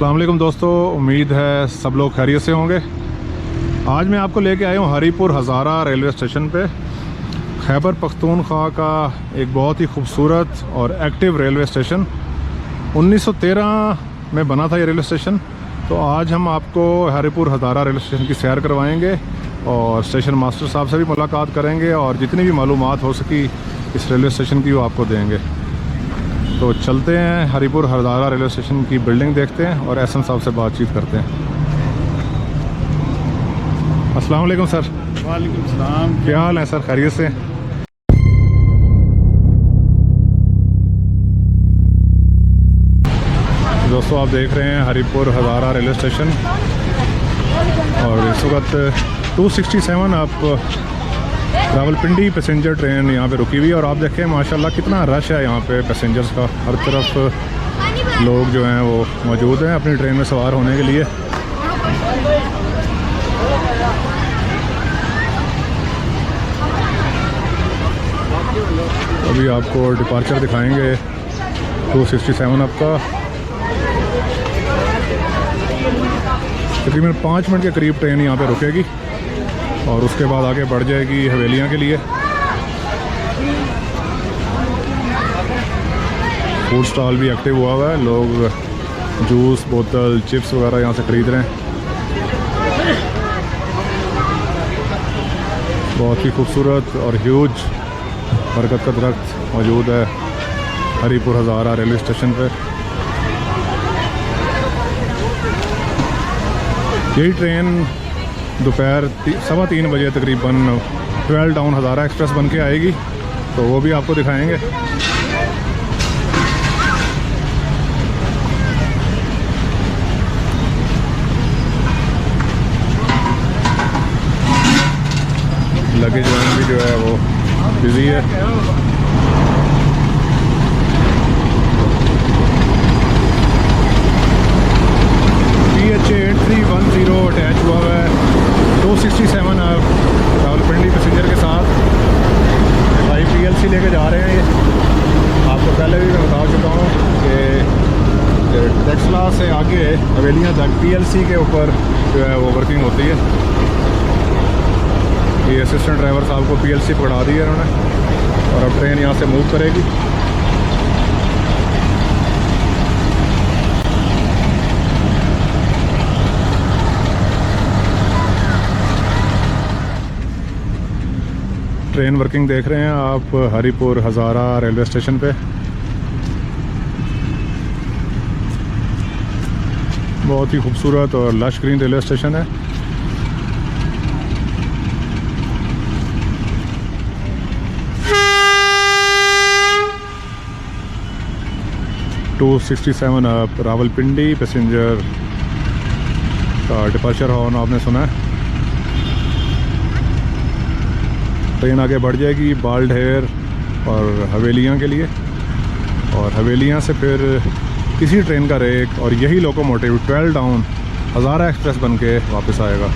अस्सलाम वालेकुम दोस्तों, उम्मीद है सब लोग खैरियत से होंगे। आज मैं आपको लेके आया हूँ हरीपुर हज़ारा रेलवे स्टेशन पे। खैबर पख्तूनख्वा का एक बहुत ही खूबसूरत और एक्टिव रेलवे स्टेशन 1913 में बना था ये रेलवे स्टेशन। तो आज हम आपको हरीपुर हज़ारा रेलवे स्टेशन की सैर करवाएंगे और स्टेशन मास्टर साहब से भी मुलाकात करेंगे और जितनी भी मालूमात हो सकी इस रेलवे स्टेशन की वो आपको देंगे। तो चलते हैं हरीपुर हज़ारा रेलवे स्टेशन की बिल्डिंग देखते हैं और एसएम साहब से बातचीत करते हैं। अस्सलाम वालेकुम सर। वालेकुम सलाम। क्या हाल है सर, खैरियत से? दोस्तों आप देख रहे हैं हरीपुर हज़ारा रेलवे स्टेशन और इस वक्त 267 आप रावलपिंडी पैसेंजर ट्रेन यहाँ पे रुकी हुई है और आप देखें माशाल्लाह कितना रश है यहाँ पे पैसेंजर्स का। हर तरफ लोग जो हैं वो मौजूद हैं अपनी ट्रेन में सवार होने के लिए। अभी आपको डिपार्चर दिखाएंगे 267 आपका। तकरीबन 5 मिनट के करीब ट्रेन यहाँ पे रुकेगी और उसके बाद आगे बढ़ जाएगी हवेलियाँ के लिए। फूड स्टॉल भी एक्टिव हुआ है, लोग जूस, बोतल, चिप्स वगैरह यहाँ से ख़रीद रहे हैं। बहुत ही खूबसूरत और ह्यूज बरगद का दरख्त मौजूद है हरीपुर हज़ारा रेलवे स्टेशन पर। यही ट्रेन दोपहर 3:15 बजे तकरीबन 12 टाउन हज़ारा एक्सप्रेस बन के आएगी, तो वो भी आपको दिखाएंगे। लगेज वैन भी जो है वो बिजी है। PH8310 अटैच हुआ है 267 रावलपिंडी पैसेंजर के साथ। भाई PLC लेके जा रहे हैं। ये आपको पहले भी मैं बता चुका हूँ कि टेक्सला से आगे हवेलियाँ तक PLC के ऊपर जो है वो वर्किंग होती है। ये असिस्टेंट ड्राइवर साहब को PLC पकड़ा दी है उन्होंने और अब ट्रेन यहाँ से मूव करेगी। ट्रेन वर्किंग देख रहे हैं आप हरीपुर हज़ारा रेलवे स्टेशन पे। बहुत ही खूबसूरत और लश ग्रीन रेलवे स्टेशन है। (267) आप रावलपिंडी पैसेंजर का डिपार्चर हॉर्न आपने सुना है। ट्रेन आगे बढ़ जाएगी बाल्ड हेयर और हवेलियाँ के लिए और हवेलियाँ से फिर इसी ट्रेन का रेक और यही लोकोमोटिव 12 टाउन हज़ारा एक्सप्रेस बन के वापस आएगा।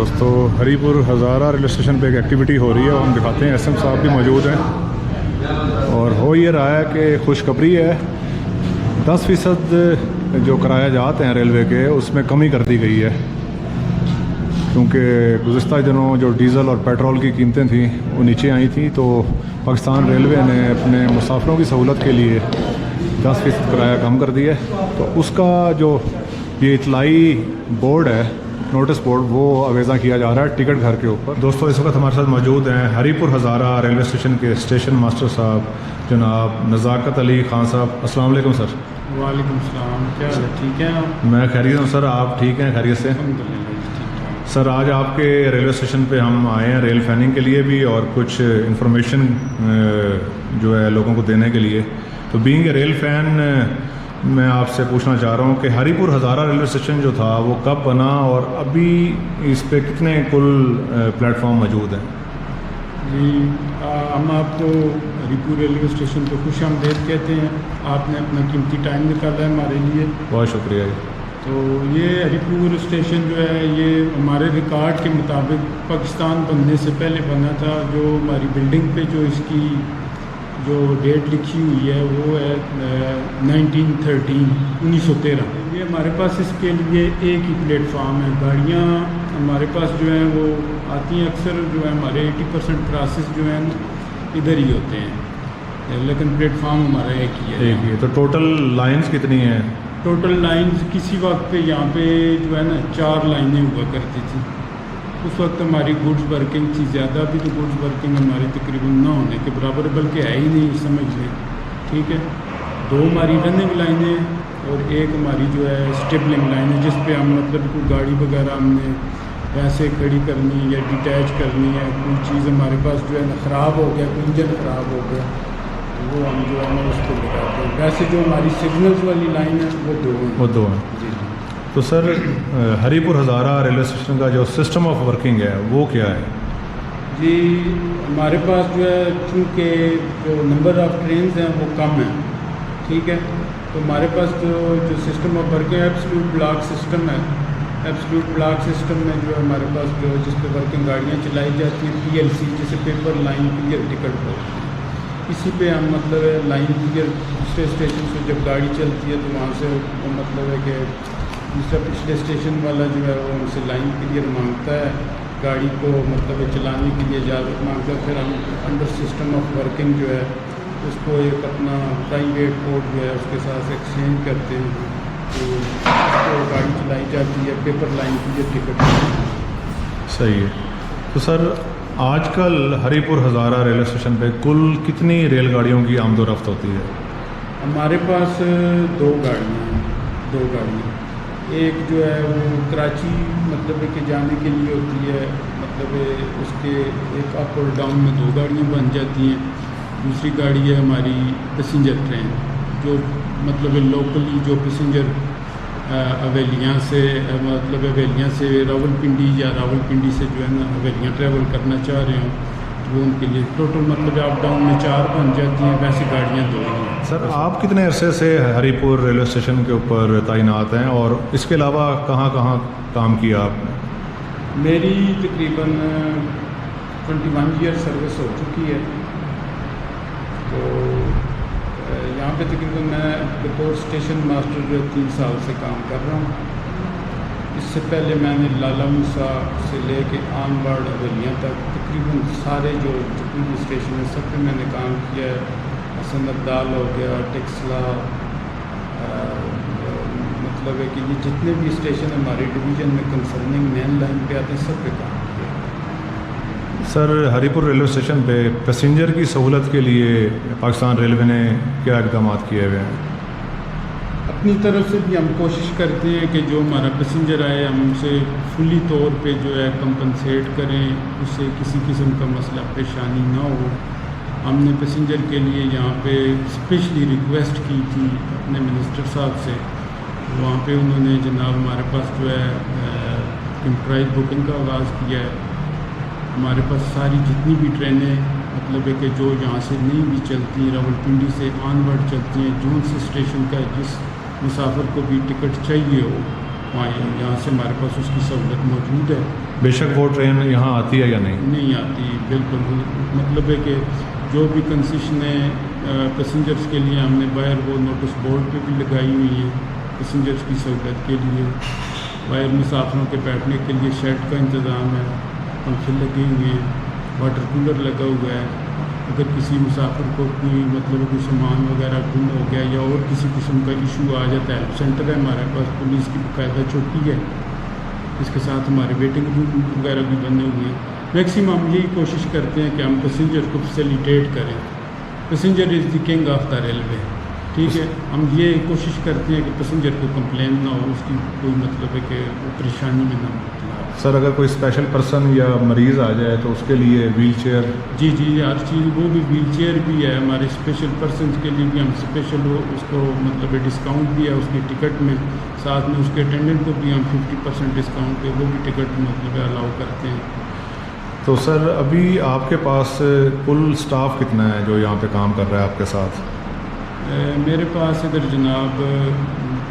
दोस्तों, हरीपुर हज़ारा रेलवे स्टेशन पे एक एक्टिविटी हो रही है और हम दिखाते हैं। एसएम साहब भी मौजूद हैं और हो ये रहा है कि खुशखबरी है, 10% जो किराया जाते हैं रेलवे के उसमें कमी कर दी गई है, क्योंकि गुज़िस्ता दिनों जो डीज़ल और पेट्रोल की कीमतें थी वो नीचे आई थी, तो पाकिस्तान रेलवे ने अपने मुसाफिरों की सहूलत के लिए 10% किराया कम कर दिया है। तो उसका जो ये इतलाई बोर्ड है, नोटिस बोर्ड, वो अवेज़ा किया जा रहा है टिकट घर के ऊपर। दोस्तों, इस वक्त हमारे साथ मौजूद हैं हरीपुर हज़ारा रेलवे स्टेशन के स्टेशन मास्टर साहब जनाब नज़ाकत अली ख़ान साहब। अस्सलाम वालेकुम सर। वालेकुम सलाम, क्या हाल है? ठीक है आप? मैं खैरियत हूँ सर, आप ठीक हैं? खैरियत से? सर, आज आपके रेलवे स्टेशन पे हम आए हैं रेल फैनिंग के लिए भी और कुछ इंफॉर्मेशन जो है लोगों को देने के लिए। तो बीइंग ए रेल फ़ैन, मैं आपसे पूछना चाह रहा हूँ कि हरीपुर हज़ारा रेलवे स्टेशन जो था वो कब बना और अभी इस पे कितने कुल प्लेटफॉर्म मौजूद हैं? जी, हम आपको हरीपुर रेलवे स्टेशन को खुशामदीद कहते हैं। आपने अपना कीमती टाइम निकाला है हमारे लिए, बहुत शुक्रिया जी। तो ये हरीपुर स्टेशन जो है ये हमारे रिकॉर्ड के मुताबिक पाकिस्तान बनने से पहले बना था। जो हमारी बिल्डिंग पे जो इसकी जो डेट लिखी हुई है वो है 1913। ये हमारे पास इसके लिए एक ही प्लेटफार्म है। गाड़ियाँ हमारे पास जो हैं वो आती हैं, अक्सर जो है हमारे 80% क्रासेस जो हैं इधर ही होते हैं, लेकिन प्लेटफार्म हमारा एक ही है। एक ही। तो टोटल लाइंस कितनी हैं? टोटल लाइंस किसी वक्त पे यहाँ पे जो है ना 4 लाइनें हुआ करती थी। उस वक्त हमारी गुड्स वर्किंग थी ज़्यादा, अभी तो गुड्स वर्किंग हमारी तकरीबन ना होने के बराबर, बल्कि है ही नहीं समझ लें। ठीक है, 2 हमारी रनिंग लाइनें और एक हमारी जो है स्टेबलिंग लाइन है, जिस पे हम मतलब कोई गाड़ी वगैरह हमने वैसे खड़ी करनी या डिटैच करनी है, कोई चीज़ हमारे पास जो है ना ख़राब हो गया, कोई इंजन ख़राब हो गया, तो वो हम जो है ना उसको लगाते हैं। वैसे जो हमारी सिग्नल्स वाली लाइन है वो 2 हैं। वो 2 हैं। जी। तो sir, Haripur Hazara railway station का जो सिस्टम ऑफ वर्किंग है वो क्या है? जी, हमारे पास जो है चूँकि जो नंबर ऑफ़ ट्रेन्स हैं वो कम है, ठीक है, तो हमारे पास जो system of working absolute block system है। एब्सोल्यूट ब्लॉक सिस्टम में जो हमारे पास जो जिस पे वर्किंग गाड़ियाँ चलाई जाती हैं, PLC जिसे पेपर लाइन क्लियर टिकट बोलते हैं, इसी पे हम मतलब लाइन क्लियर दूसरे स्टेशन से जब गाड़ी चलती है तो वहाँ से वो मतलब है कि दूसरा पिछले स्टेशन वाला जो है वो उनसे लाइन क्लियर मांगता है, गाड़ी को मतलब चलाने के लिए इजाज़त मांगता है। फिर हम अंडर सिस्टम ऑफ वर्किंग जो है उसको एक अपना प्राइवेट कोड जो है उसके साथ एक्सचेंज करते हैं, तो उसको गाड़ी चलाई जाती है पेपर लाइन क्लियर टिकट। सही है। तो सर, आजकल हरीपुर हज़ारा रेलवे स्टेशन पे कुल कितनी रेलगाड़ियों की आमदोरफ्त होती है? हमारे पास 2 गाड़ियाँ हैं। 2 गाड़ियाँ, एक जो है वो कराची मतलब के जाने के लिए होती है, मतलब उसके एक अप और डाउन में 2 गाड़ियाँ बन जाती हैं। दूसरी गाड़ी है हमारी पैसेंजर ट्रेन, जो मतलब लोकली जो पैसेंजर हवेलियाँ से मतलब हवेलियाँ से रावलपिंडी या रावलपिंडी से जो है ना हवेलियाँ ट्रैवल करना चाह रहे हों तो वो उनके लिए टोटल मतलब अप डाउन में 4 बन जाती हैं। वैसे गाड़ियाँ 2 हैं। सर, आप कितने अरसे से हरीपुर रेलवे स्टेशन के ऊपर तैनात हैं और इसके अलावा कहाँ कहाँ काम किया आपने? मेरी तकरीबन 21 ईयर सर्विस हो चुकी है। तो यहाँ पे तकरीबन मैं बतौर स्टेशन मास्टर जो 3 साल से काम कर रहा हूँ। इससे पहले मैंने लाला मूसा से लेके आनवर्ड हवेलियाँ तक तकरीबन सारे जो जितने भी स्टेशन हैं सब पे मैंने काम किया है। हसन अब्दाल हो गया, टेक्सला, मतलब है कि ये जितने भी स्टेशन हमारे डिवीज़न में कंसर्निंग मेन लाइन पे आते हैं सब पे काम किया। सर, हरीपुर रेलवे स्टेशन पे पैसेंजर की सहूलत के लिए पाकिस्तान रेलवे ने क्या इक़दाम किए हुए हैं? अपनी तरफ से भी हम कोशिश करते हैं कि जो हमारा पैसेंजर आए हम उसे फुली तौर पे जो है कंपनसेट करें, उससे किसी किस्म का मसला परेशानी ना हो। हमने पैसेंजर के लिए यहाँ पे स्पेशली रिक्वेस्ट की थी अपने मिनिस्टर साहब से, वहाँ पे उन्होंने जनाब हमारे पास जो है कंप्यूटराइज बुकिंग का आगाज़ किया है। हमारे पास सारी जितनी भी ट्रेनें मतलब है कि जो यहाँ से नहीं भी चलती, रावलपिंडी से ऑनवर्ड चलती हैं, जौन से स्टेशन का जिस मुसाफिर को भी टिकट चाहिए हो वहाँ यहाँ से हमारे पास उसकी सहूलत मौजूद है। बेशक वो ट्रेन यहाँ आती है या नहीं आती, बिल्कुल। मतलब है कि जो भी कंसेशनें पैसेंजर्स के लिए हमने बाहर वो नोटिस बोर्ड पे भी लगाई हुई हैं पैसेंजर्स की सहूलत के लिए। बाहर मुसाफिरों के बैठने के लिए शेड का इंतज़ाम है, पंखे लगे हुए हैं, वाटर कूलर लगा हुआ है। अगर किसी मुसाफिर को कोई मतलब कोई सामान वगैरह गुम हो गया या और किसी किस्म का इशू आ जाता है, सेंटर है हमारे पास, पुलिस की बाकायदा चौकी है, इसके साथ हमारे वेटिंग रूम वगैरह भी बने हुए हैं। मैक्सिमम हम यही कोशिश करते हैं कि हम पैसेंजर को फैसिलिटेट करें। Passenger is the king of the railway, ठीक है। हम ये कोशिश करते हैं कि पैसेंजर को कंप्लेन ना हो, उसकी कोई मतलब है कि वो परेशानी में ना मुबतला। सर अगर कोई स्पेशल पर्सन या मरीज़ आ जाए तो उसके लिए व्हील चेयर? जी, हर चीज़, वो भी व्हील चेयर भी है हमारे स्पेशल पर्सन के लिए भी। हम स्पेशल उसको मतलब डिस्काउंट भी है उसकी टिकट में, साथ में उसके अटेंडेंट को भी हम 50% डिस्काउंट पे वो भी टिकट मतलब अलाउ करते हैं। तो सर अभी आपके पास कुल स्टाफ कितना है जो यहाँ पे काम कर रहा है आपके साथ? मेरे पास इधर जनाब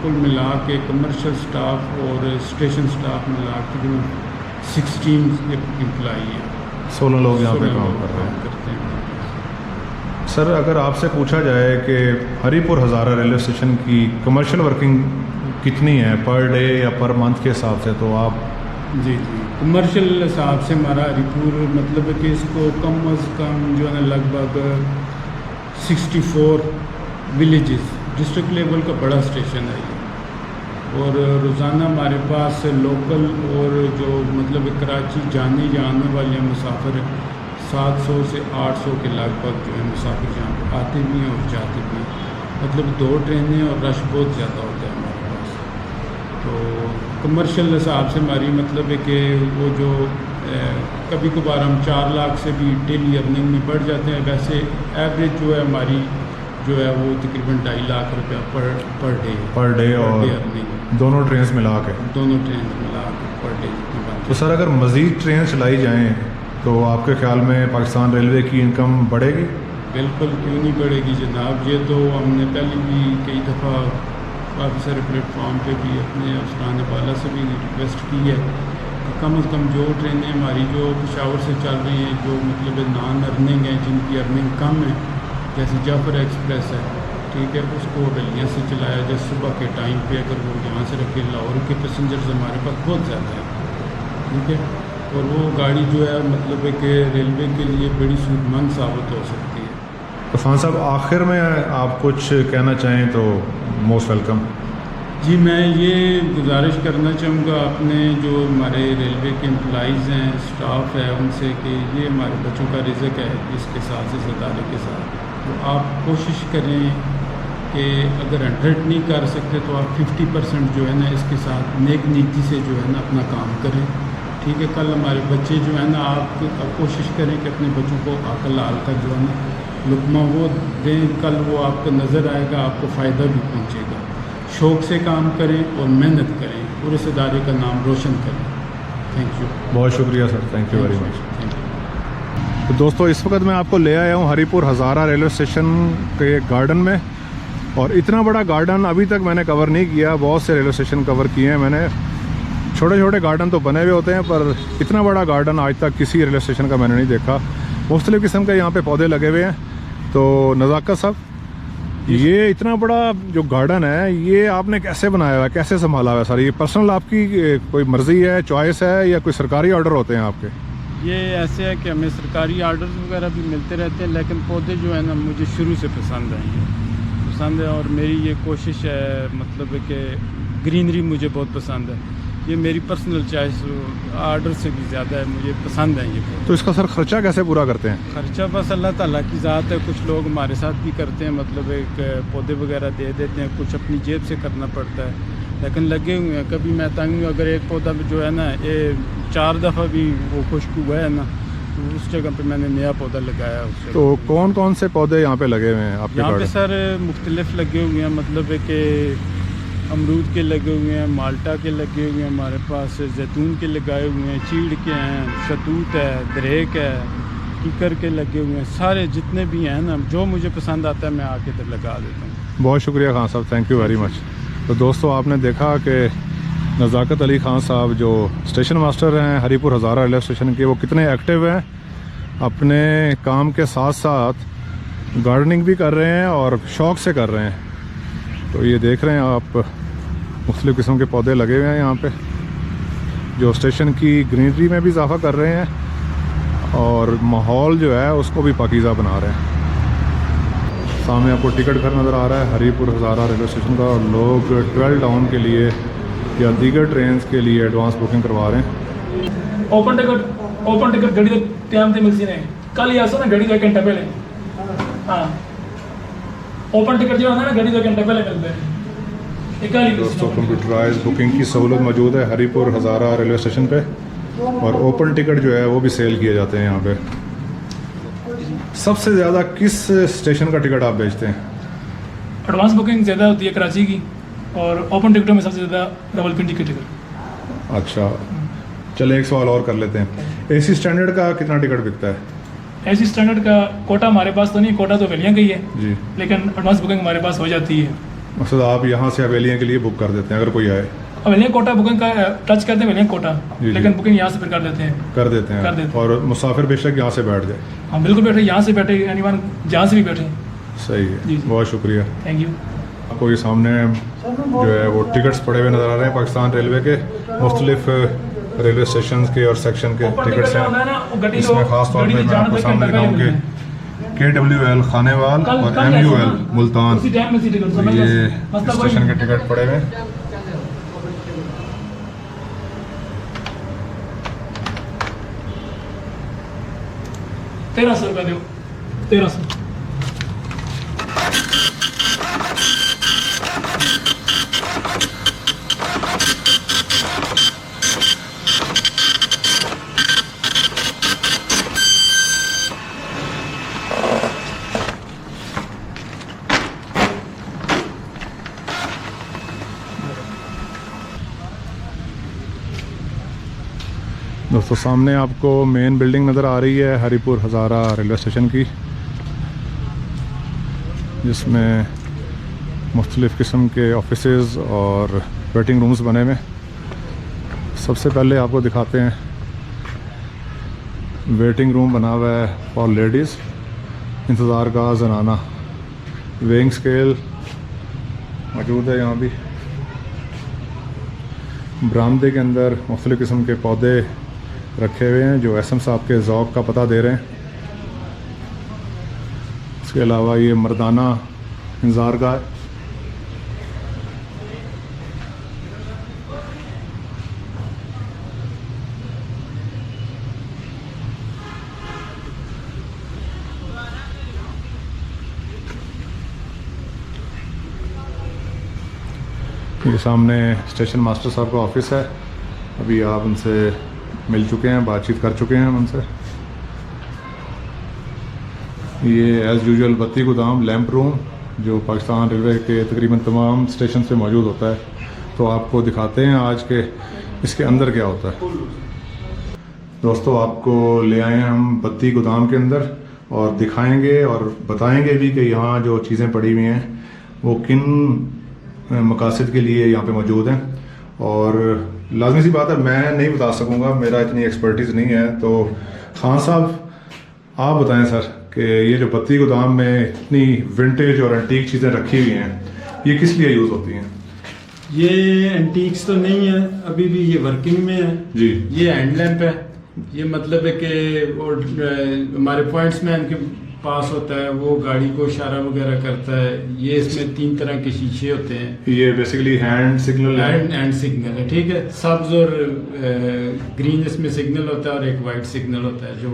कुल मिला के कमर्शियल स्टाफ और स्टेशन स्टाफ मिला के 16 एम्प्लाई है। 16 लोग यहाँ पे काम कर रहे हैं। करते हैं। सर अगर आपसे पूछा जाए कि हरीपुर हज़ारा रेलवे स्टेशन की कमर्शियल वर्किंग कितनी है पर डे या पर मंथ के हिसाब से, तो आप? जी, कमर्शियल हिसाब से हमारा हरीपुर मतलब है कि इसको कम अज़ कम जो है ना लगभग 64 विलेजेस, डिस्ट्रिक्ट लेवल का बड़ा स्टेशन है ये। और रोज़ाना हमारे पास लोकल और जो मतलब कराची जाने या आने वाले मुसाफिर 700 से 800 के लगभग जो है मुसाफिर यहाँ पर आते भी हैं और जाते भी हैं। मतलब 2 ट्रेनें और रश बहुत ज़्यादा होता है हमारे पास। तो कमर्शियल हिसाब से हमारी मतलब है कि वो जो कभी कभार हम 4 लाख से भी डेली अर्निंग में बढ़ जाते हैं। वैसे एवरेज जो है हमारी जो है वो तकरीबन 2.5 लाख रुपया पर डे और अर्निंग दोनों ट्रेन मिला के पर डे। तो सर अगर मज़ीद ट्रेन चलाई जाएँ तो आपके ख्याल में पाकिस्तान रेलवे की इनकम बढ़ेगी? बिल्कुल, क्यों नहीं बढ़ेगी जनाब। ये तो हमने पहले भी कई दफ़ा काफ़ी सारे प्लेटफॉर्म पे भी अपने अफसरान वाला से भी रिक्वेस्ट की है कि कम से कम जो ट्रेनें हमारी जो पेशावर से चल रही हैं, जो मतलब नॉन अर्निंग है, जिनकी अर्निंग कम है, जैसे जाफर एक्सप्रेस है, ठीक है, उसको बलिया से चलाया जाए सुबह के टाइम पे। अगर वो यहाँ से रखे, लाहौर के पैसेंजर्स हमारे पास बहुत ज़्यादा है, ठीक है, और वो गाड़ी जो है मतलब है कि रेलवे के लिए बड़ी सूदमंद साबित हो सकती है। तो खान साहब आखिर में आप कुछ कहना चाहें तो मोस्ट वेलकम। जी, मैं ये गुजारिश करना चाहूँगा अपने जो हमारे रेलवे के एम्प्लॉइज़ हैं, स्टाफ है, उनसे कि ये हमारे बच्चों का रिज़्क है, इसके साथ इस अदारे के साथ, तो आप कोशिश करें कि अगर 100 नहीं कर सकते तो आप 50% जो है ना इसके साथ नेक नीति से जो है ना अपना काम करें, ठीक है। कल हमारे बच्चे जो है ना, आप कोशिश करें कि अपने बच्चों को अकल हाल का जो है ना लुक़मा वो दें, कल वो आपको नज़र आएगा, आपको फ़ायदा भी पहुँचेगा। शौक़ से काम करें और मेहनत करें और इस इदारे का नाम रोशन करें। थैंक यू, बहुत शुक्रिया sir, thank you very much. Thank you. तो दोस्तों इस वक्त मैं आपको ले आया हूँ हरीपुर हज़ारा रेलवे स्टेशन के गार्डन में, और इतना बड़ा गार्डन अभी तक मैंने कवर नहीं किया। बहुत से रेलवे स्टेशन कवर किए हैं मैंने, छोटे छोटे गार्डन तो बने हुए होते हैं, पर इतना बड़ा गार्डन आज तक किसी रेलवे स्टेशन का मैंने नहीं देखा। मुख्तलिफ़ किस्म के यहाँ पे पौधे लगे हुए हैं। तो नज़ाकत साहब, ये इतना बड़ा जो गार्डन है ये आपने कैसे बनाया हुआ है, कैसे संभाला हुआ है सर? ये पर्सनल आपकी कोई मर्ज़ी है, चॉइस है, या कोई सरकारी ऑर्डर होते हैं आपके? ये ऐसे है कि हमें सरकारी आर्डर्स वगैरह भी मिलते रहते हैं, लेकिन पौधे जो है ना मुझे शुरू से पसंद है और मेरी ये कोशिश है मतलब है कि ग्रीनरी मुझे बहुत पसंद है। ये मेरी पर्सनल चॉइस आर्डर से भी ज़्यादा है, मुझे पसंद है ये। तो इसका सर ख़र्चा कैसे पूरा करते हैं? ख़र्चा बस अल्लाह ताला की ज़ात है। कुछ लोग हमारे साथ भी करते हैं, मतलब एक पौधे वगैरह दे देते हैं, कुछ अपनी जेब से करना पड़ता है, लेकिन लगे हुए हैं। कभी मैं तंग अगर एक पौधा जो है ना ये 4 दफ़ा भी वो खुश्क हुआ है ना, तो उस जगह पे मैंने नया पौधा लगाया उससे। तो कौन कौन से पौधे यहाँ पे लगे हुए हैं आपके? यहाँ पे सर मुख्तलिफ लगे हुए हैं, मतलब है कि अमरूद के लगे हुए हैं, माल्टा के लगे हुए हैं, हमारे पास जैतून के लगाए हुए हैं, चीड़ के हैं, शतूत है, दरेक है, कीकर के लगे हुए हैं। सारे जितने भी हैं ना, जो मुझे पसंद आता है मैं आके इधर लगा देता हूँ। बहुत शुक्रिया खान साहब, थैंक यू वेरी मच। तो दोस्तों आपने देखा कि नज़ाकत अली ख़ान साहब जो स्टेशन मास्टर हैं हरीपुर हज़ारा रेलवे स्टेशन के, वो कितने एक्टिव हैं, अपने काम के साथ साथ गार्डनिंग भी कर रहे हैं और शौक़ से कर रहे हैं। तो ये देख रहे हैं आप, मुख्तलिफ़ किस्म के पौधे लगे हुए हैं यहाँ पे, जो स्टेशन की ग्रीनरी में भी इजाफ़ा कर रहे हैं और माहौल जो है उसको भी पाकीज़ा बना रहे हैं। सामने आपको टिकट घर नज़र आ रहा है हरीपुर हज़ारा रेलवे स्टेशन का, और लोग 12 टाउन के लिए या दीगर ट्रेन के लिए एडवांस बुकिंग करवा रहे हैं। ओपन टिकट गड्डी ਦੇ ਟਾਈਮ ਤੇ ਮਿਲਦੀ ਨੇ, ਕੱਲ ਹੀ ਆਸੋ ਨਾ ਗੱਡੀ 2 ਘੰਟੇ ਪਹਿਲੇ। हाँ, ओपन टिकट जो है ना गड्डी 2 घंटे पहले मिलते हैं। एक ही दोस्तों कंप्यूटराइज बुकिंग की सहूलत मौजूद है हरीपुर हज़ारा रेलवे स्टेशन पे, और ओपन टिकट जो है वो भी सेल किए जाते हैं यहाँ पे। सबसे ज़्यादा किस स्टेशन का टिकट आप बेचते हैं? एडवांस बुकिंग ज़्यादा होती है कराची की, और ओपन टिकटों में सबसे ज़्यादा रावलपिंडी की टिकट। अच्छा, चले एक सवाल और कर लेते हैं, एसी स्टैंडर्ड का कितना टिकट बिकता है? एसी स्टैंडर्ड का कोटा हमारे पास तो नहीं, कोटा तो वेलियाँ का ही है जी, लेकिन एडवांस बुकिंग हमारे पास हो जाती है। मकसद आप यहाँ से हवेलियाँ के लिए बुक कर देते हैं अगर कोई आए? वेलियाँ कोटा बुकिंग का टच करते हैं, वेलियाँ कोटा, जी। लेकिन बुकिंग यहाँ से फिर कर देते हैं। कर देते हैं, कर देते हैं। और मुसाफिर बेशक यहाँ से बैठ जाए? हाँ बिल्कुल बैठे, यहाँ से बैठे, एनीवन जहाँ से भी बैठे। सही है, जी, जी। बहुत शुक्रिया। Thank you. आपको ये सामने जो है वो टिकट्स पड़े हुए नज़र आ रहे हैं पाकिस्तान रेलवे के, मुख्तलिफ रेलवे स्टेशन के और सेक्शन के टिकट्स हैं। इसमें ख़ास तौर पर मैं आपको सामने दिखाऊँ कि KWL खानेवाल और MUL मुल्तान, ये स्टेशन के टिकट पड़े हुए हैं। 1300 रुपये दो, 1300। दोस्तों सामने आपको मेन बिल्डिंग नज़र आ रही है हरीपुर हज़ारा रेलवे स्टेशन की, जिसमें मुख्तलिफ़ किस्म के ऑफिसेज़ और वेटिंग रूम्स बने हुए। सबसे पहले आपको दिखाते हैं, वेटिंग रूम बना हुआ है फॉर लेडीज़, इंतज़ार का जनाना, वेइंग स्केल मौजूद है यहाँ भी। बरामदे के अंदर मुख्तलिफ़ किस्म के पौधे रखे हुए हैं जो SM साहब के ज़ौक़ का पता दे रहे हैं। इसके अलावा ये मर्दाना इंतज़ार का है। ये सामने स्टेशन मास्टर साहब का ऑफिस है, अभी आप उनसे मिल चुके हैं, बातचीत कर चुके हैं उनसे। ये एज़ यूजुअल बत्ती गोदाम लैंप रूम जो पाकिस्तान रेलवे के तकरीबन तमाम स्टेशन पे मौजूद होता है, तो आपको दिखाते हैं आज के इसके अंदर क्या होता है। दोस्तों आपको ले आए हैं हम बत्ती गोदाम के अंदर, और दिखाएंगे और बताएंगे भी कि यहाँ जो चीज़ें पड़ी हुई हैं वो किन मकासद के लिए यहाँ पे मौजूद हैं। और लाजमी सी बात है, मैं नहीं बता सकूँगा, मेरा इतनी एक्सपर्टीज़ नहीं है। तो खान साहब आप बताएं सर कि ये जो बत्ती गोदाम में इतनी विंटेज और एंटीक चीज़ें रखी हुई हैं, ये किस लिए यूज़ होती हैं? ये एंटीक्स तो नहीं है, अभी भी ये वर्किंग में है जी। ये हैंड लैंप है, ये मतलब है कि हमारे पॉइंट्स में इनके पास होता है, वो गाड़ी को इशारा वगैरह करता है। ये इसमें 3 तरह के शीशे होते हैं। ये बेसिकली हैंड सिग्नल है। हैंड सिग्नल है, ठीक है। सब्ज और ग्रीन इसमें सिग्नल होता है, और एक वाइट सिग्नल होता है जो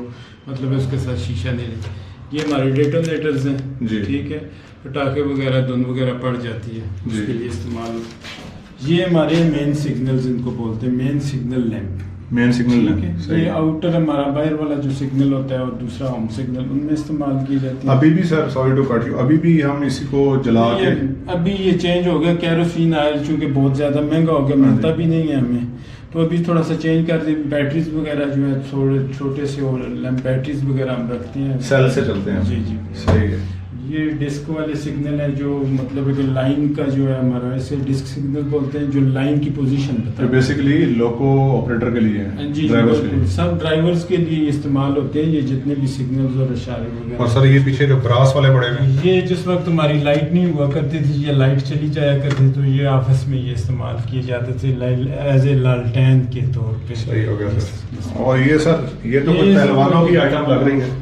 मतलब है उसके साथ शीशा नहीं लेता। ये हमारे डेटोनेटर्स हैं जी, ठीक है। पटाखे वगैरह धुंध वगैरह पड़ जाती है उसके लिए इस्तेमाल होता है। ये हमारे मेन सिग्नल्स इनको बोलते हैं, main signal lamp, main signal ठीक है। ये आउटर हमारा बाहर वाला जो सिग्नल होता है और दूसरा होम सिग्नल, उनमें इस्तेमाल की जाती है। अभी भी sir, sorry to cut you, अभी भी हम इसी को जला के, अभी ये चेंज हो गया, केरोसिन ऑयल चूँकि बहुत ज़्यादा महंगा हो गया, मिलता भी नहीं है हमें, तो अभी थोड़ा सा चेंज कर दी। बैटरीज वगैरह जो है थोड़े छोटे से और बैटरीज वगैरह हम रखते हैं, सेल से चलते हैं। जी जी। सही है। ये डिस्क वाले सिग्नल है जो मतलब कि लाइन का जो है हमारा, इसे डिस्क सिग्नल बोलते हैं, जो लाइन की पोजीशन बताता है। बेसिकली लोको ऑपरेटर के लिए है, जी ड्राइवर्स के लिए। सब ड्राइवर्स के लिए इस्तेमाल होते हैं ये जितने भी सिग्नल्स और इशारे वगैरह। और सर ये पीछे जो ब्रास वाले बड़े हुए हैं, ये जिस वक्त हमारी लाइट नहीं हुआ करती थी, ये लाइट चली जाया करती तो ये ऑफिस में ये इस्तेमाल किए जाते थे एज ए लालटेन के तौर पे। सही हो गया सर। और ये सर ये तो कुछ पहलवानों की आइटम लग रही है,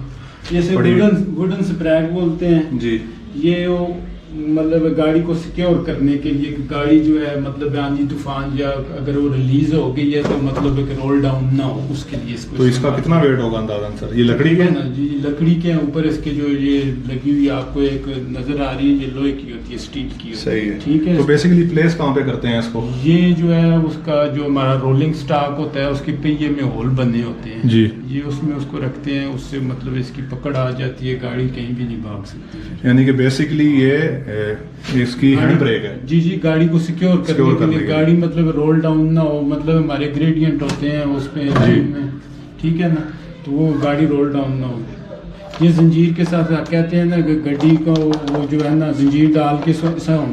ये से वुडन स्प्रैग बोलते हैं जी। ये वो मतलब गाड़ी को सिक्योर करने के लिए, गाड़ी जो है मतलब आंधी तूफान या अगर वो रिलीज हो गई है तो मतलब एक रोल डाउन ना हो, उसके लिए इसको। तो इसका कितना वेट होगा अंदाजन सर? ये लकड़ी के ना जी, लकड़ी के ऊपर इसके जो ये लगी हुई आपको एक नजर आ रही है, ये लोहे की होती है, स्टील की होती है। सही है, ठीक है। तो बेसिकली प्लेस कहाँ पे करते हैं इसको? ये जो है उसका जो हमारा रोलिंग स्टॉक होता है उसके पहिए में होल बने होते हैं जी। ये उसमें उसको रखते हैं, उससे मतलब इसकी पकड़ आ जाती है, गाड़ी कहीं भी नहीं भाग सकती। यानी कि बेसिकली ये इसकी हैंड ब्रेक है। जी जी, गाड़ी को सिक्योर करने के लिए, गाड़ी मतलब रोल डाउन ना हो, मतलब हमारे ग्रेडियंट होते हैं उस पे लाइन में, ठीक है ना, तो वो गाड़ी रोल डाउन ना हो। ये जंजीर के साथ कहते हैं ना कि गड्डी को वो जो है ना जंजीर डाल के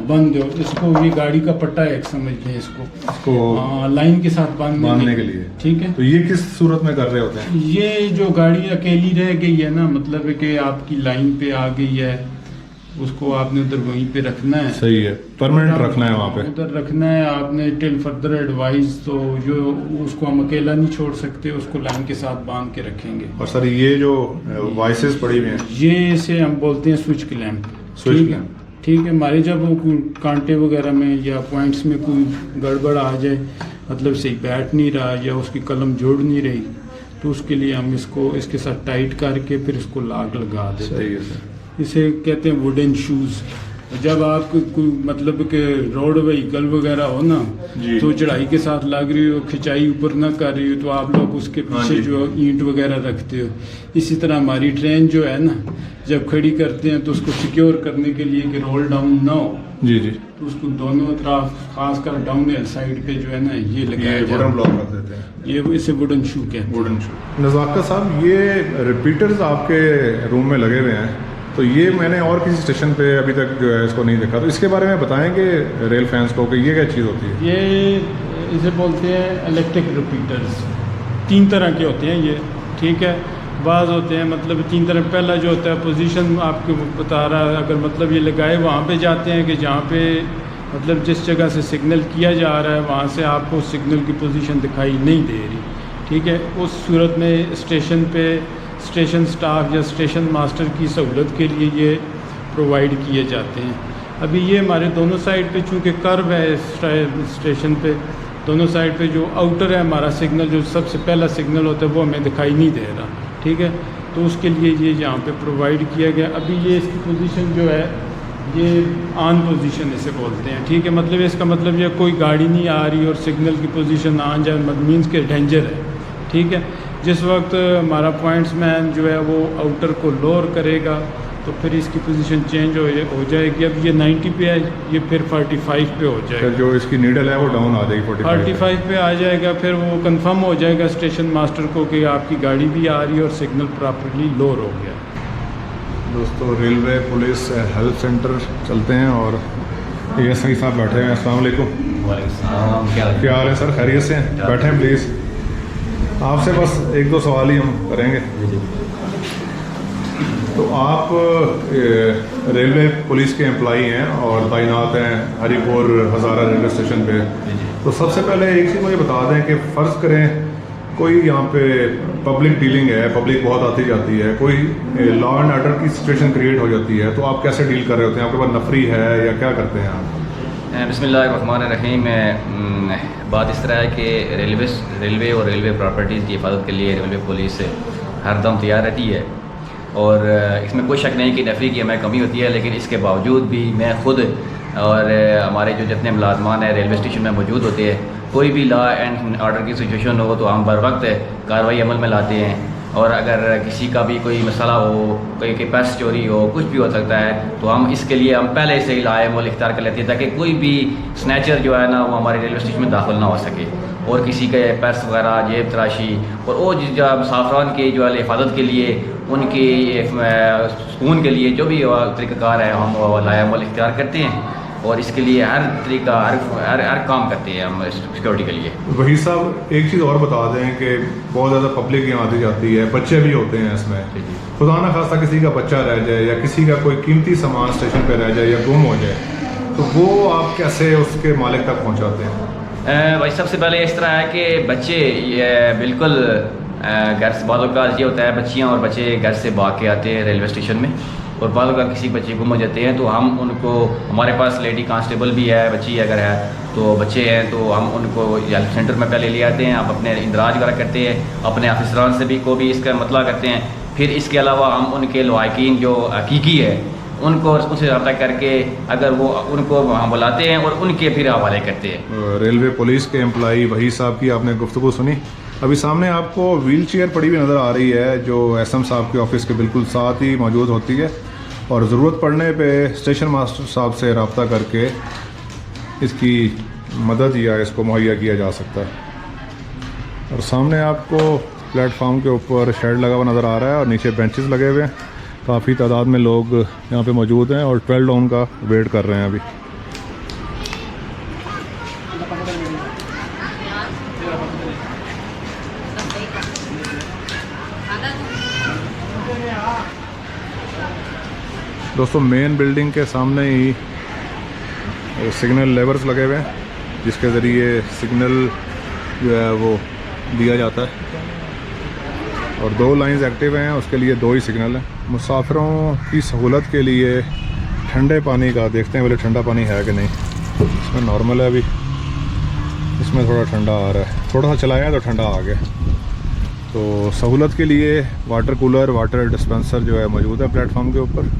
बंद दो इसको, ये गाड़ी का पट्टा है समझ लें इसको लाइन के साथ बांधने के लिए, ठीक है। तो ये किस सूरत में कर रहे होते हैं? ये जो गाड़ी अकेली रह गई है ना, मतलब है कि आपकी लाइन पे आ गई है, उसको आपने उधर वहीं पे रखना है। सही है, परमानेंट रखना है वहाँ पे, उधर रखना है आपने टिल फर्दर एडवाइस। तो जो उसको हम अकेला नहीं छोड़ सकते, उसको लाइन के साथ बांध के रखेंगे। और सर ये जो वाइसेस पड़ी हुई हैं, ये इसे हम बोलते हैं स्विच क्लैंप। स्विच ठीक है, क्लैंप। ठीक है। हमारे जब कोई कांटे वगैरह में या पॉइंट्स में कोई गड़बड़ आ जाए, मतलब सही बैठ नहीं रहा या उसकी कलम जोड़ नहीं रही, तो उसके लिए हम इसको इसके साथ टाइट करके फिर इसको लाग लगा देते हैं। सही है सर। इसे कहते हैं वुडन शूज़। जब आप कोई मतलब कि रोड व्हीकल वगैरह हो ना, तो चढ़ाई के साथ लग रही हो, खिंचाई ऊपर ना कर रही हो, तो आप लोग उसके पीछे जो ईंट वगैरह रखते हो। इसी तरह हमारी ट्रेन जो है ना, जब खड़ी करते हैं तो उसको सिक्योर करने के लिए कि रोल डाउन ना हो, जी जी, तो उसको दोनों तरफ खासकर डाउन हिल साइड पे जो है ना ये लगाया जाता है, वुडन ब्लॉक रख देते हैं। ये इसे वुडन शू कहते हैं। वुडन शू। नज़ाकत साहब, ये रिपीटर्स आपके रूम में लगे हुए हैं, तो ये मैंने और किसी स्टेशन पे अभी तक जो है इसको नहीं देखा, तो इसके बारे में बताएंगे रेल फैंस को कि ये क्या चीज़ होती है? ये इसे बोलते हैं इलेक्ट्रिक रिपीटर्स। 3 तरह के होते हैं ये, ठीक है। बाज़ होते हैं मतलब 3 तरह। पहला जो होता है पोजीशन आपको बता रहा है, अगर मतलब ये लगाए वहाँ पे जाते हैं कि जहाँ पे मतलब जिस जगह से सिग्नल किया जा रहा है वहाँ से आपको सिग्नल की पोजीशन दिखाई नहीं दे रही, ठीक है। उस सूरत में स्टेशन पे स्टेशन स्टाफ या स्टेशन मास्टर की सहूलत के लिए ये प्रोवाइड किए जाते हैं। अभी ये हमारे दोनों साइड पे चूँकि कर्व है स्टेशन पे, दोनों साइड पे जो आउटर है हमारा सिग्नल, जो सबसे पहला सिग्नल होता है वो हमें दिखाई नहीं दे रहा, ठीक है। तो उसके लिए ये यहाँ पे प्रोवाइड किया गया। अभी ये इसकी पोजीशन जो है ये ऑन पोजीशन इसे बोलते हैं, ठीक है। मतलब इसका मतलब ये कोई गाड़ी नहीं आ रही और सिग्नल की पोजीशन ऑन जाए, मीन्स के डेंजर है, ठीक है। जिस वक्त हमारा पॉइंट्समैन जो है वो आउटर को लोअर करेगा तो फिर इसकी पोजीशन चेंज हो जाएगी। अब ये 90 पे है, ये फिर 45 पे हो जाएगा। जो इसकी नीडल है वो डाउन आ जाएगी, 45 पे आ जाएगा। फिर वो कंफर्म हो जाएगा स्टेशन मास्टर को कि आपकी गाड़ी भी आ रही है और सिग्नल प्रॉपर्ली लोअर हो गया। दोस्तों, रेलवे पुलिस हेल्प सेंटर चलते हैं और ASI साहब बैठे हैं। अस्सलाम वालेकुम। क्या हाल है सर? खैरियत से हैं? बैठे हैं प्लीज़। आपसे बस 1-2 सवाल ही हम करेंगे। तो आप रेलवे पुलिस के एम्प्लॉई हैं और तैनात हैं हरीपुर हज़ारा रेलवे स्टेशन पे, तो सबसे पहले एक चीज़ मुझे बता दें कि फ़र्ज़ करें कोई यहाँ पे पब्लिक डीलिंग है, पब्लिक बहुत आती जाती है, कोई लॉ एंड ऑर्डर की सिचुएशन क्रिएट हो जाती है, तो आप कैसे डील कर रहे होते हैं? आपके पास नफरी है या क्या करते हैं आप? बिस्मिल्लाहिर्रहमानिर्रहीम। बात इस तरह है कि रेलवे और रेलवे प्रॉपर्टीज़ की हिफाजत के लिए रेलवे पुलिस हरदम तैयार रहती है और इसमें कोई शक नहीं कि नफरी की हमें कमी होती है, लेकिन इसके बावजूद भी मैं ख़ुद और हमारे जो जितने मुलाजमान हैं रेलवे स्टेशन में मौजूद होते हैं, कोई भी लॉ एंड ऑर्डर की सिचुएशन हो तो हम बर वक्त कार्रवाई अमल में लाते हैं। और अगर किसी का भी कोई मसला हो, कोई के पर्स चोरी हो, कुछ भी हो सकता है, तो हम इसके लिए हम पहले से ही लाए अमल इख्तियार कर लेते हैं ताकि कोई भी स्नैचर जो है ना वो हमारे रेलवे स्टेशन में दाखिल ना हो सके। और किसी के पर्स वगैरह जेब तराशी, और वो जो मुसाफरान के जो है हिफाजत के लिए, उनकी सुकून के लिए जो भी तरीक़ाकार है हम लायामल इख्तियार करते हैं, और इसके लिए हर तरीका हर काम करते हैं हम सिक्योरिटी के लिए। वही साहब एक चीज़ और बता दें कि बहुत ज़्यादा पब्लिक यहाँ आती जाती है, बच्चे भी होते हैं इसमें, खुदा ना खास्ता किसी का बच्चा रह जाए या किसी का कोई कीमती सामान स्टेशन पर रह जाए या गुम हो जाए, तो वो आप कैसे उसके मालिक तक पहुँचाते हैं? भाई सबसे पहले इस तरह है कि बच्चे बिल्कुल घर से बालों का ये होता है, बच्चियाँ और बच्चे घर से भाग के आते हैं रेलवे स्टेशन में, और बालों का किसी बच्चे गुम हो जाते हैं तो हम उनको, हमारे पास लेडी कांस्टेबल भी है, बच्ची अगर है तो बच्चे हैं तो हम उनको हेल्प सेंटर में पहले ले आते हैं, आप अपने इंदराज वगैरह करते हैं, अपने अफसरान से भी को भी इसका मतला करते हैं। फिर इसके अलावा हम उनके लवाकिन जो हकीकी है उनको उससे रब्ता करके अगर वो उनको वहाँ बुलाते हैं और उनके फिर हवाले करते हैं। रेलवे पुलिस के एम्प्लाई वही साहब की आपने गुफ्तगू सुनी। अभी सामने आपको व्हील चेयर पड़ी हुई नज़र आ रही है जो एसएम साहब के ऑफिस के बिल्कुल साथ ही मौजूद होती है, और ज़रूरत पड़ने पे स्टेशन मास्टर साहब से रब्ता करके इसकी मदद या इसको मुहैया किया जा सकता है। और सामने आपको प्लेटफार्म के ऊपर शेड लगा हुआ नज़र आ रहा है और नीचे बेंचेस लगे हुए हैं, काफ़ी तादाद में लोग यहाँ पे मौजूद हैं और 12 डाउन का वेट कर रहे हैं अभी। दोस्तों मेन बिल्डिंग के सामने ही सिग्नल लेवर्स लगे हुए हैं जिसके ज़रिए सिग्नल जो है वो दिया जाता है, और 2 लाइंस एक्टिव हैं, उसके लिए 2 ही सिग्नल हैं। मुसाफिरों की सहूलत के लिए ठंडे पानी का देखते हैं, पहले ठंडा पानी है कि नहीं। इसमें नॉर्मल है, अभी इसमें थोड़ा ठंडा आ रहा है, थोड़ा सा चलाया तो ठंडा आ गया। तो सहूलत के लिए वाटर कूलर, वाटर डिस्पेंसर जो है मौजूद है प्लेटफॉर्म के ऊपर।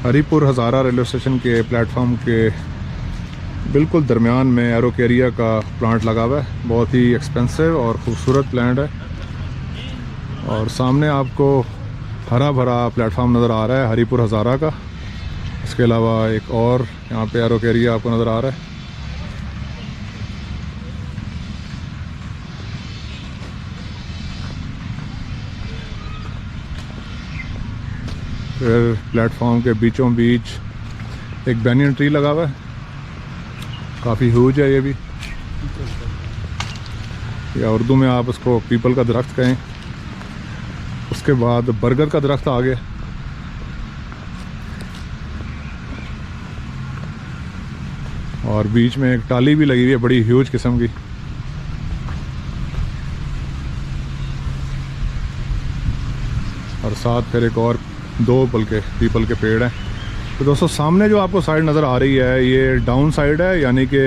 हरीपुर हज़ारा रेलवे स्टेशन के प्लेटफॉर्म के बिल्कुल दरमियान में एरोकेरिया का प्लांट लगा हुआ है, बहुत ही एक्सपेंसिव और ख़ूबसूरत प्लांट है। और सामने आपको हरा भरा प्लेटफॉर्म नज़र आ रहा है हरीपुर हज़ारा का। इसके अलावा एक और यहाँ पे एरोकेरिया आपको नज़र आ रहा है। फिर प्लेटफॉर्म के बीचों बीच एक बैनियन ट्री लगा हुआ है, काफ़ी ह्यूज है ये भी, या उर्दू में आप उसको पीपल का दरख्त कहें। उसके बाद बरगद का दरख्त आ गया, और बीच में एक टाली भी लगी हुई है बड़ी ह्यूज किस्म की। और साथ फिर एक और 2 बल्कि पीपल के पेड़ हैं। तो दोस्तों सामने जो आपको साइड नज़र आ रही है ये डाउन साइड है, यानी कि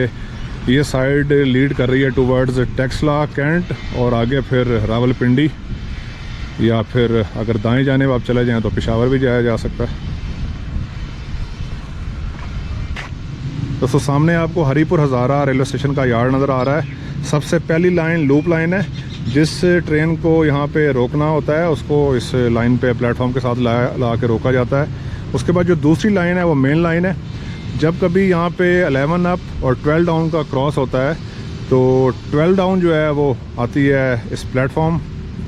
ये साइड लीड कर रही है टूवर्ड्स टेक्सला कैंट, और आगे फिर रावलपिंडी, या फिर अगर दाएं जाने आप चले जाएं तो पेशावर भी जाया जा सकता है। दोस्तों सामने आपको हरीपुर हज़ारा रेलवे स्टेशन का यार्ड नज़र आ रहा है। सबसे पहली लाइन लूप लाइन है, जिस ट्रेन को यहाँ पे रोकना होता है उसको इस लाइन पे प्लेटफॉर्म के साथ ला के रोका जाता है। उसके बाद जो दूसरी लाइन है वो मेन लाइन है। जब कभी यहाँ पे 11 अप और 12 डाउन का क्रॉस होता है तो 12 डाउन जो है वो आती है इस प्लेटफॉर्म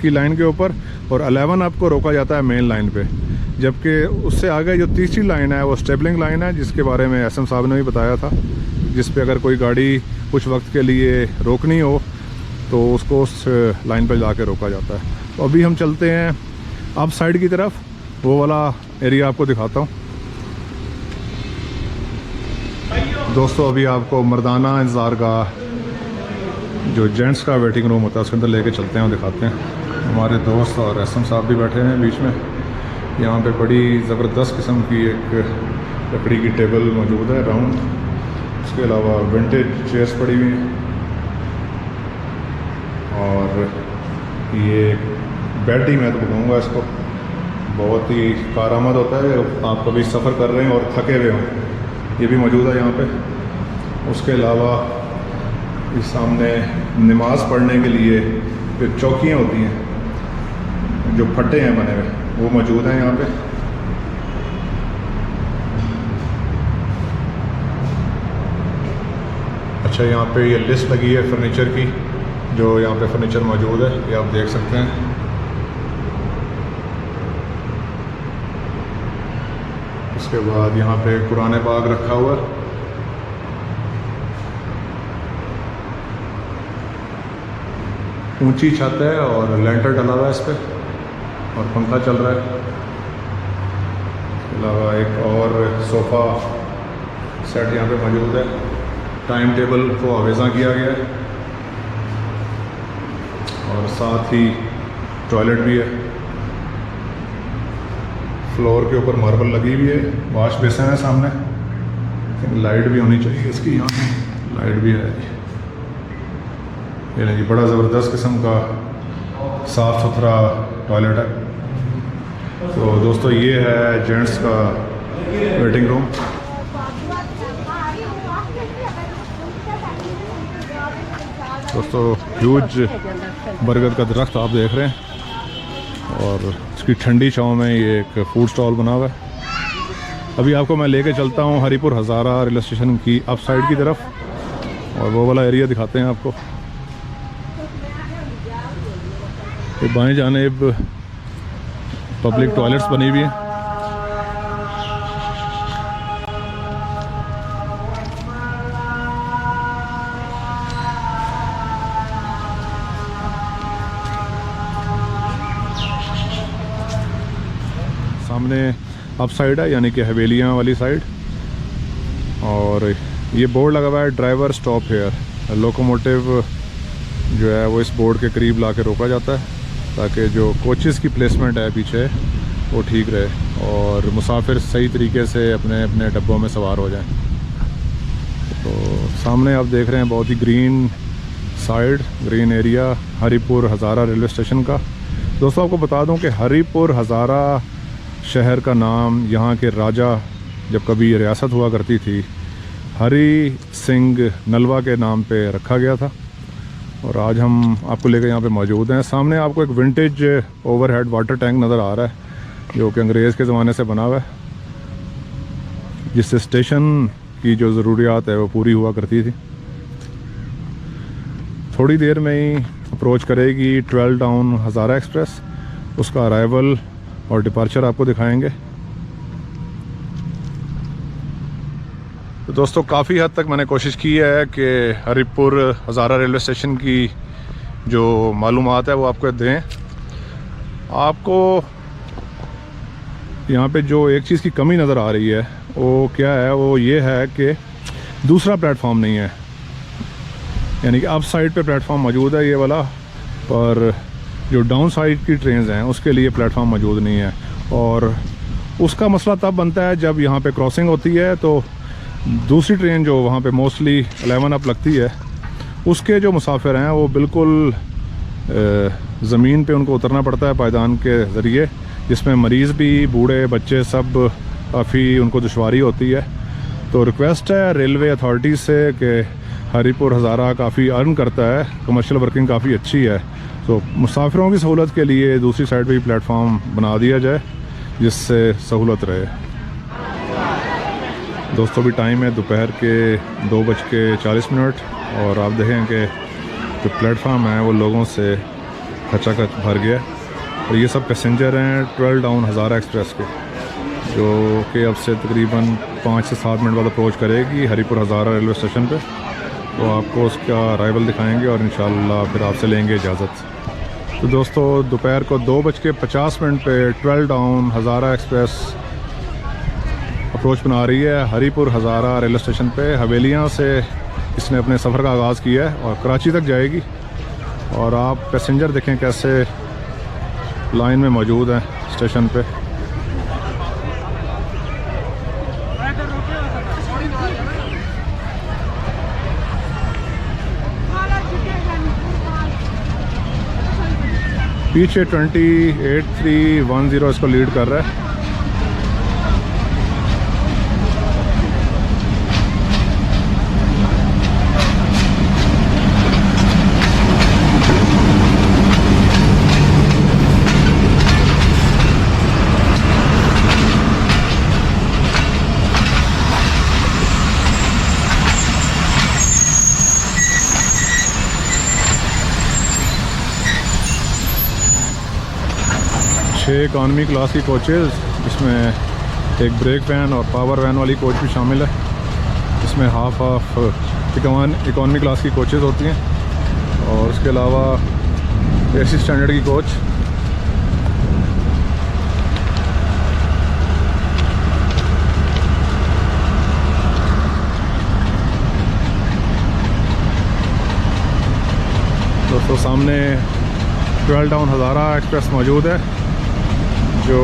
की लाइन के ऊपर, और 11 अप को रोका जाता है मेन लाइन पे। जबकि उससे आगे जो तीसरी लाइन है वो स्टेबलिंग लाइन है, जिसके बारे में एसएम साहब ने भी बताया था, जिस पे अगर कोई गाड़ी कुछ वक्त के लिए रोकनी हो तो उसको उस लाइन पर जाके रोका जाता है। तो अभी हम चलते हैं अप साइड की तरफ, वो वाला एरिया आपको दिखाता हूँ। दोस्तों अभी आपको मर्दाना इंतज़ार का जो जेंट्स का वेटिंग रूम होता है उसके अंदर लेके चलते हैं और दिखाते हैं। हमारे दोस्त और एसएम साहब भी बैठे हैं बीच में। यहाँ पे बड़ी ज़बरदस्त किस्म की एक लकड़ी की टेबल मौजूद है राउंड, उसके अलावा विंटेज चेयर्स पड़ी हुई हैं, और ये बेड ही मैं तो कहूँगा इसको, बहुत ही कारआमद होता है। आप कभी सफ़र कर रहे हैं और थके हुए हों, ये भी मौजूद है यहाँ पे। उसके अलावा इस सामने नमाज़ पढ़ने के लिए जो चौकियाँ होती हैं, जो फट्टे हैं बने हुए, वो मौजूद हैं यहाँ पे। अच्छा, यहाँ पे ये लिस्ट लगी है फर्नीचर की, जो यहाँ पे फर्नीचर मौजूद है, ये आप देख सकते हैं। उसके बाद यहाँ पे कुरान पाक रखा हुआ है। ऊंची छत है और लेंटर डला हुआ है इस पर और पंखा चल रहा है। इसके अलावा एक और सोफ़ा सेट यहाँ पे मौजूद है। टाइम टेबल को आवेज़ा किया गया है और साथ ही टॉयलेट भी है। फ्लोर के ऊपर मार्बल लगी हुई है। वॉश बेसिन है सामने, लेकिन लाइट भी होनी चाहिए इसकी। यहाँ पे लाइट भी है। ये नहीं जी, बड़ा ज़बरदस्त किस्म का साफ़ सुथरा टॉयलेट है। तो दोस्तों ये है जेंट्स का वेटिंग रूम। दोस्तों ह्यूज बरगद का दरख्त आप देख रहे हैं और इसकी ठंडी छाँव में ये एक फूड स्टॉल बना हुआ है। अभी आपको मैं लेके चलता हूँ हरीपुर हज़ारा रेलवे स्टेशन की अप साइड की तरफ और वो वाला एरिया दिखाते हैं आपको। ये बाएं जानिब पब्लिक टॉयलेट्स बनी हुई हैं। सामने अप साइड है, यानी कि हवेलियाँ वाली साइड, और ये बोर्ड लगा हुआ है ड्राइवर स्टॉप हेयर। लोकोमोटिव जो है वो इस बोर्ड के करीब ला के रोका जाता है ताकि जो कोचेस की प्लेसमेंट है पीछे वो ठीक रहे और मुसाफिर सही तरीके से अपने अपने डब्बों में सवार हो जाएं। तो सामने आप देख रहे हैं बहुत ही green side, green area Haripur Hazara railway station का। दोस्तों आपको बता दूं कि हरीपुर हज़ारा शहर का नाम यहाँ के राजा, जब कभी रियासत हुआ करती थी, हरी सिंह नलवा के नाम पे रखा गया था। और आज हम आपको लेकर यहाँ पे मौजूद हैं। सामने आपको एक विंटेज ओवरहेड वाटर टैंक नज़र आ रहा है जो कि अंग्रेज़ के ज़माने से बना हुआ है, जिससे स्टेशन की जो ज़रूरियात है वो पूरी हुआ करती थी। थोड़ी देर में ही अप्रोच करेगी 12 टाउन हज़ारा एक्सप्रेस। उसका अराइवल और डिपार्चर आपको दिखाएंगे। तो दोस्तों काफ़ी हद तक मैंने कोशिश की है कि हरीपुर हज़ारा रेलवे स्टेशन की जो मालूमात है वो आपको दें। आपको यहाँ पे जो एक चीज़ की कमी नज़र आ रही है वो क्या है, वो ये है कि दूसरा प्लेटफॉर्म नहीं है, यानी कि अप साइड पे प्लेटफॉर्म मौजूद है ये वाला, पर जो डाउन साइड की ट्रेन्स हैं उसके लिए प्लेटफॉर्म मौजूद नहीं है। और उसका मसला तब बनता है जब यहाँ पे क्रॉसिंग होती है, तो दूसरी ट्रेन जो वहाँ पे मोस्टली 11 अप लगती है, उसके जो मुसाफिर हैं वो बिल्कुल ज़मीन पे उनको उतरना पड़ता है पायदान के ज़रिए, जिसमें मरीज़ भी, बूढ़े, बच्चे सब काफ़ी उनको दुश्वारी होती है। तो रिक्वेस्ट है रेलवे अथॉरिटी से कि हरीपुर हज़ारा काफ़ी अर्न करता है, कमर्शियल वर्किंग काफ़ी अच्छी है, तो मुसाफिरों की सहूलत के लिए दूसरी साइड पे भी प्लेटफॉर्म बना दिया जाए जिससे सहूलत रहे। दोस्तों भी टाइम है दोपहर के 2:40 और आप देखें कि जो प्लेटफॉर्म है वो लोगों से खचाखच भर गया। और ये सब पैसेंजर हैं 12 टाउन हज़ारा एक्सप्रेस के, जो कि अब से तकरीबन 5 से 7 मिनट बाद अप्रोच करेगी हरीपुर हज़ारा रेलवे स्टेशन पे। तो आपको उसका अराइवल दिखाएंगे और इंशाल्लाह फिर आपसे लेंगे इजाज़त। तो दोस्तों दोपहर को 2:50 पे 12 टाउन हज़ारा एक्सप्रेस अप्रोच बना रही है हरीपुर हज़ारा रेलवे स्टेशन पे। हवेलियाँ से इसने अपने सफ़र का आगाज़ किया है और कराची तक जाएगी। और आप पैसेंजर देखें कैसे लाइन में मौजूद हैं स्टेशन पे। पीछे 28310 इसको लीड कर रहा है। 6 इकॉनमी क्लास की कोचेज़, जिसमें एक ब्रेक वैन और पावर वैन वाली कोच भी शामिल है। इसमें हाफ इकॉनमी क्लास की कोचेज़ होती हैं और उसके अलावा एसी स्टैंडर्ड की कोच। दोस्तों सामने 12 टाउन हज़ारा एक्सप्रेस मौजूद है जो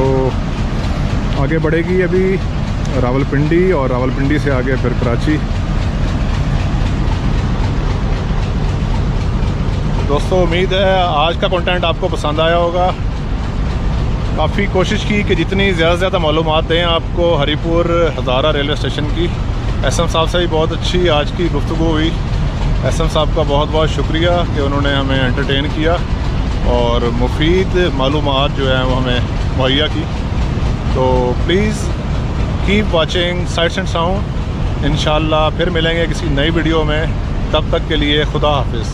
आगे बढ़ेगी अभी रावलपिंडी और रावलपिंडी से आगे फिर कराची। दोस्तों उम्मीद है आज का कंटेंट आपको पसंद आया होगा। काफ़ी कोशिश की कि जितनी ज़्यादा से ज़्यादा मालूमात दें आपको हरीपुर हज़ारा रेलवे स्टेशन की। एसएम साहब से भी बहुत अच्छी आज की गुफ्तगू हुई। एसएम साहब का बहुत बहुत शुक्रिया कि उन्होंने हमें एंटरटेन किया और मुफीद मालूमात जो है वो हमें मुहैया की। तो please keep watching sites and sound. इंशाल्लाह फिर मिलेंगे किसी नई वीडियो में, तब तक के लिए खुदा हाफिज़।